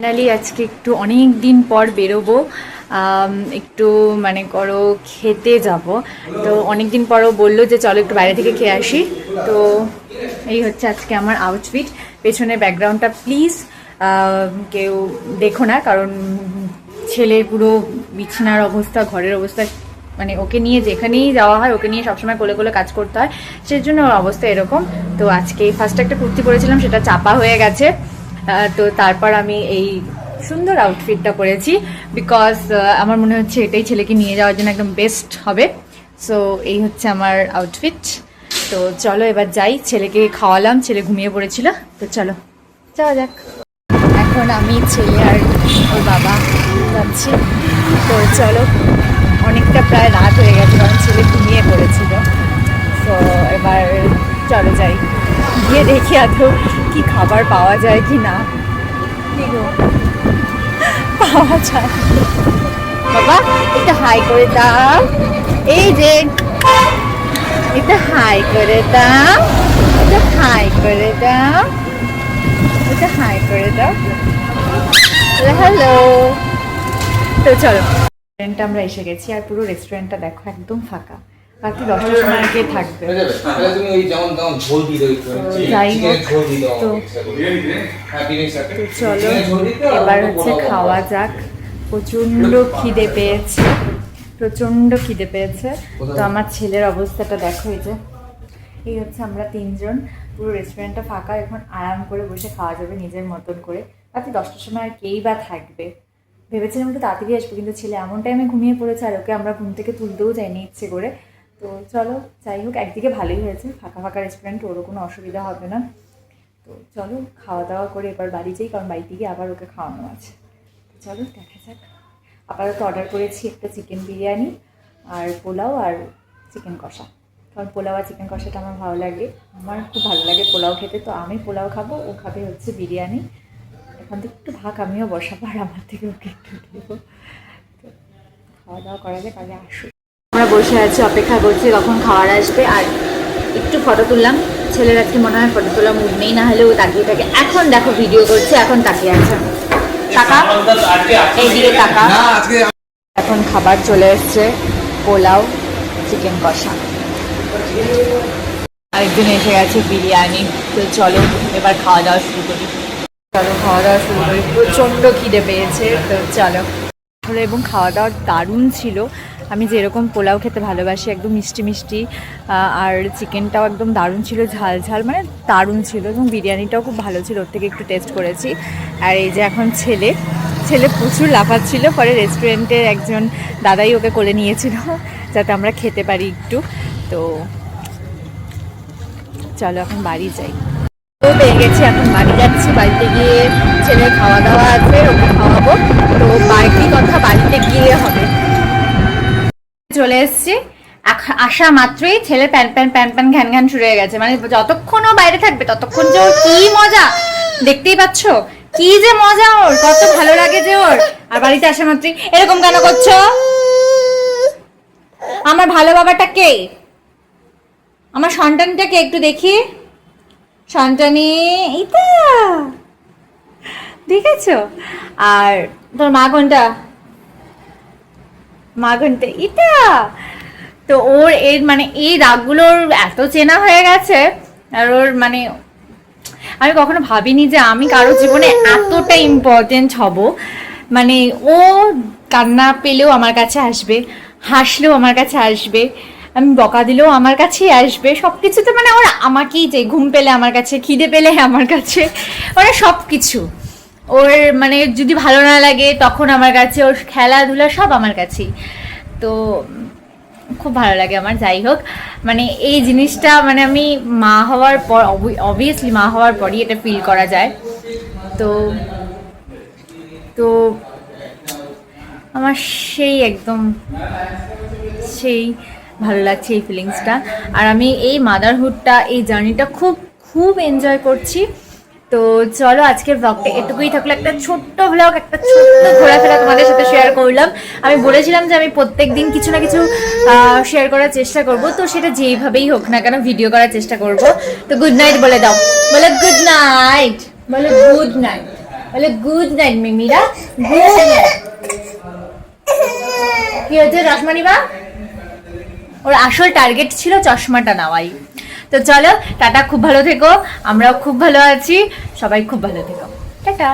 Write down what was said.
Finally আজকে একটু অনেক দিন পর বেরোবো, একটু মানে করো খেতে যাব। তো অনেক দিন পরও বললো যে চলো একটু বাইরে থেকে খেয়ে আসি। তো এই হচ্ছে আজকে আমার আউটফিট। পেছনে ব্যাকগ্রাউন্ডটা প্লিজ কেউ দেখো না, কারণ ছেলের পুরো বিছানার অবস্থা, ঘরের অবস্থা, মানে ওকে নিয়ে যেখানেই যাওয়া হয় ওকে নিয়ে সবসময় কোলে কোলে কাজ করতে হয়, সেই জন্য ওর অবস্থা এরকম। তো আজকে ফার্স্ট একটা কুর্তি পরেছিলাম, সেটা চাপা হয়ে গেছে। তো তারপর আমি এই সুন্দর আউটফিটটা পরেছি, বিকজ আমার মনে হচ্ছে এটাই ছেলেকে নিয়ে যাওয়ার জন্য একদম বেস্ট হবে। সো এই হচ্ছে আমার আউটফিট। তো চলো এবার যাই, ছেলেকে খাওয়ালাম, ছেলে ঘুমিয়ে পড়েছিল। তো চলো যাওয়া যাক। এখন আমি, ছেলে আর ওর বাবা যাচ্ছি। তো চলো, অনেকটা প্রায় রাত হয়ে গেছে কারণ ছেলে ঘুমিয়ে পড়েছিল। তো এবার চলো যাই, গিয়ে দেখি আদৌ কি খাবার পাওয়া যায় কি না। পাওয়া যায়। বাবা এটা হাই করে দাও, এই যে এটা হাই করে দাও, এটা হাই করে দাও, এটা হাই করে দাও। হ্যালো। তো চলো, রেস্টুরেন্টে আমরা এসে গেছি, আর পুরো রেস্টুরেন্টটা দেখো একদম ফাঁকা। রাত্রি 10টার সময় আগে থাকবে। যাই হোক, তো চলো এবার হচ্ছে খাওয়া যাক। প্রচণ্ড খিদে পেয়েছে, প্রচণ্ড খিদে পেয়েছে। তো আমার ছেলের অবস্থাটা দেখো, এই হচ্ছে আমরা তিনজন, পুরো রেস্টুরেন্টটা ফাঁকা। এখন আরাম করে বসে খাওয়া যাবে নিজের মতন করে। রাত্রি 10টার সময় আর কেই বা থাকবে। ভেবেছিলাম একটু তাড়াতাড়ি আসবো, কিন্তু ছেলে এমন টাইমে ঘুমিয়ে পড়েছে, আর ওকে আমরা ঘুম থেকে তুলতেও যাইনি ইচ্ছে করে। তো চলো, যাই হোক, একদিকে ভালোই হয়েছে, ফাঁকা ফাঁকা রেস্টুরেন্ট, ওরও কোনো অসুবিধা হবে না। তো চলো খাওয়া দাওয়া করে এবার বাড়ি যাই, কারণ বাড়িতে গিয়ে আবার ওকে খাওয়ানো আছে। চলো দেখা যাক। আপাতত অর্ডার করেছি একটা চিকেন বিরিয়ানি আর পোলাও আর চিকেন কষা, কারণ পোলাও আর চিকেন কষাটা আমার ভালো লাগে, আমার খুব ভালো লাগে পোলাও খেতে। তো আমি পোলাও খাবো, ও খাবে হচ্ছে বিরিয়ানি। এখন থেকে একটু ভাগ আমিও বসাবো, আর আমার থেকে ওকে একটু দেবো। তো খাওয়া দাওয়া করা যাক, আগে আসুক। আমরা বসে আছি, অপেক্ষা করছি কখন খাওয়ার আসবে। আর একটু ফটো তুললাম, ছেলের আজকে মনে হয় ফটো তোলা মুড নেই, না হলে ও তাকিয়ে থাকে। এখন দেখো ভিডিও করছে, এখন তাকিয়ে আছে। টাকা এইদিকে টাকা। এখন খাবার চলে এসছে, পোলাও চিকেন কষা, আরেকজন এসে গেছে বিরিয়ানি। তো চলো এবার খাওয়া দাওয়া শুরু করি। চলো খাওয়া দাওয়া শুরু করি, প্রচণ্ড খিদে পেয়েছে। তো চলো। এবং খাওয়া দাওয়া দারুণ ছিল। আমি যেরকম পোলাও খেতে ভালোবাসি, একদম মিষ্টি মিষ্টি, আর চিকেনটাও একদম দারুণ ছিল, ঝাল ঝাল, মানে দারুণ ছিল। এবং বিরিয়ানিটাও খুব ভালো ছিল, ওর থেকে একটু টেস্ট করেছি। আর এই যে এখন ছেলে প্রচুর লাফাচ্ছিল, পরে রেস্টুরেন্টের একজন দাদাই ওকে কোলে নিয়েছিল যাতে আমরা খেতে পারি একটু। তো চলো এখন বাড়ি যাই। তো পেয়ে গেছি, এখন বাড়ি যাচ্ছি। বাড়িতে গিয়ে ছেলের খাওয়া দাওয়া আছে, ওকে খাওয়াবো। তো বাড়ির কথা বাড়িতে গিয়ে হবে। চলে এসছি, আসা মাত্রই ছেলে প্যান প্যান প্যান প্যান ঘ্যান ঘ্যান শুরু হয়ে গেছে। মানে যতক্ষণ ও বাইরে থাকবে ততক্ষণ যে ওর কি মজা, দেখতেই পাচ্ছ কি যে মজা, ওর কত ভালো লাগে যে ওর। আর বাড়িতে আসা মাত্রই এরকম কেন করছো? আমার ভালো বাবাটা কে? আমার সন্তানটাকে একটু দেখি। সন্তানি এটা দেখেছো? আর তোর মা কোনটা? মা কোনটা? এটা। তো ওর এর মানে এই রাগগুলোর এত চেনা হয়ে গেছে। আর ওর মানে আমি কখনো ভাবিনি যে আমি কারো জীবনে এতটা ইম্পর্টেন্ট হব। মানে ও কান্না পেলেও আমার কাছে আসবে, হাসলেও আমার কাছে আসবে, আমি বকা দিলেও আমার কাছেই আসবে, সব কিছুতে মানে ওর আমাকেই চাই। ঘুম পেলে আমার কাছে, খিদে পেলে আমার কাছে, মানে সব কিছু ওর। মানে যদি ভালো না লাগে তখন আমার কাছে, ওর খেলাধুলা সব আমার কাছেই। তো খুব ভালো লাগে আমার। যাই হোক, মানে এই জিনিসটা মানে আমি মা হওয়ার পর, অবভিয়াসলি মা হওয়ার পরই এটা ফিল করা যায়। তো তো আমার সেই একদম সেই ভালো লাগছে এই ফিলিংসটা। আর আমি এই মাদারহুডটা, এই জার্নিটা খুব খুব এনজয় করছি। তো চলো আজকের ব্লগটা এটুকুই থাকলো, একটা ছোট্ট ব্লগ, একটা ছোট্ট ঘোরাফেরা তোমাদের সাথে শেয়ার করলাম। আমি বলেছিলাম যে আমি প্রত্যেক দিন কিছু না কিছু শেয়ার করার চেষ্টা করব, তো সেটা যেইভাবেই হোক না কেন ভিডিও করার চেষ্টা করব। তো গুড নাইট বলে দাও, বলে গুড নাইট, বলে গুড নাইট। বলে গুড নাইট মিমিরা, গুড নাইট। কি হচ্ছে রসমানি বা? ওর আসল টার্গেট ছিল চশমাটা নেওয়াই। তো চলো টাটা, খুব ভালো থেকো, আমরাও খুব ভালো আছি, সবাই খুব ভালো থেকো, টাটা।